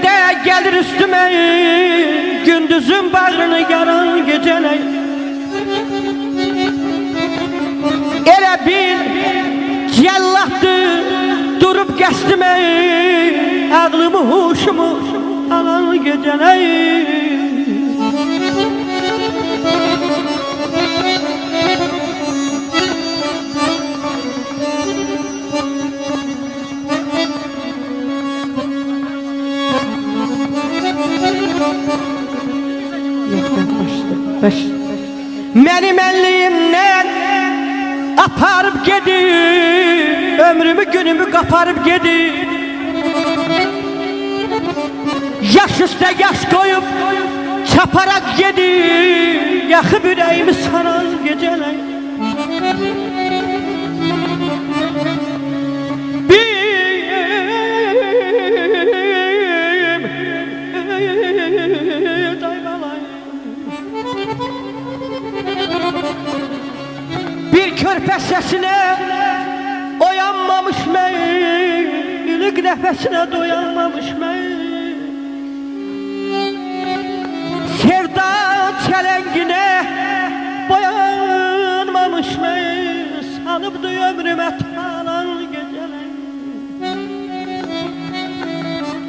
de gelir üstüme, gündüzün bağrını yaran geceler. Elə bir cellahtı durup geçtime, ağlımı huşumu alan geceler. Mənim əlliğimdən aparıb gedir, ömrümü günümü qaparıb gedir. Yaş üstə yaş koyup çaparak gedir, yakıp yüreğimi saran geceler. Bir körpe sesine oyanmamış mən, ilik nefesine doyanmamış mən. Sevda çelengine boyanmamış mən, salıbdı ömrüme talan geceler.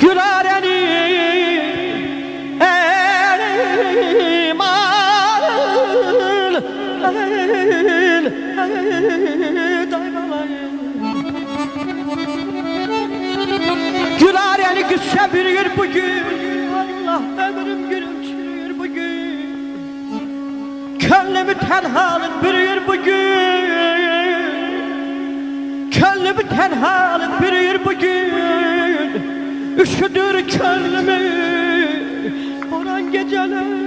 Gülarəni Gülarəni güçse bürüyür bugün, Allah ömrüm gülüm çürüyür bugün. Könlümü tenhalık bürüyür bugün, könlümü tenhalık bürüyür bugün. Üşüdür könlümü oran geceler.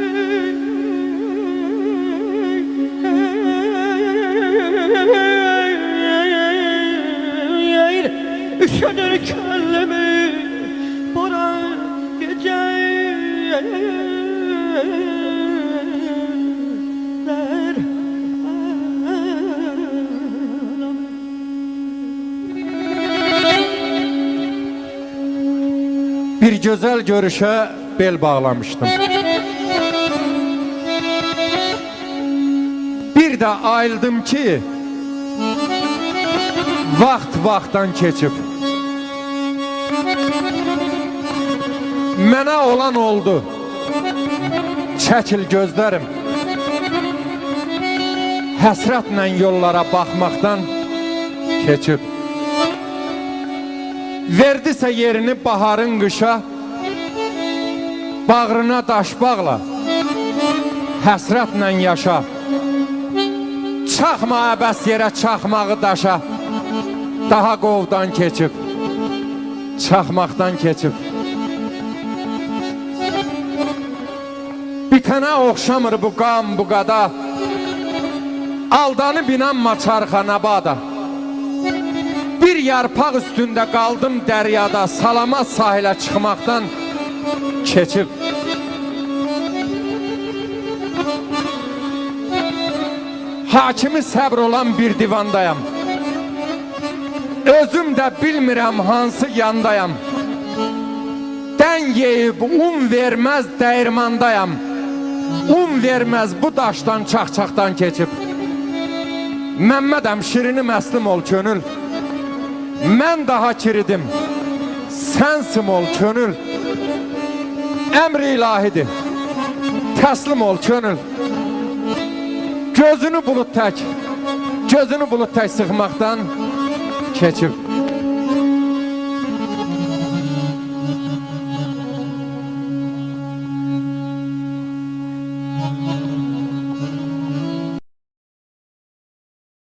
Üşüdür könlümü boran geceler. Bir güzel görüşe bel bağlamıştım. Bir de ayrıldım ki vaxtdan keçib. Mənə olan oldu, çəkil gözlərim. Həsrətlə yollara baxmaqdan keçib. Verdisə yerini baharın qışa, bağrına daş bağla, həsrətlə yaşa. Çaxma əbəs yerə çaxmağı daşa, daha qovdan keçib, çaxmaqdan keçib. Bitənə oxşamır bu qam, bu qada, aldanıb inanma çarxanabada. Bir yarpaq üstündə qaldım dəryada, salamat sahilə çıxmaqdan keçib. Hakimi səbr olan bir divandayam, özüm də bilmirəm hansı yandayam. Dən yeyib verməz dəyirmandayam, verməz bu daşdan çaxçaqdan keçib. Məmmədəm şirini məslim ol könül, mən daha kiridim, sənsim ol könül. Əmr-i ilahidir, təslim ol könül. Gözünü bulut tək sıxmaqdan keçib.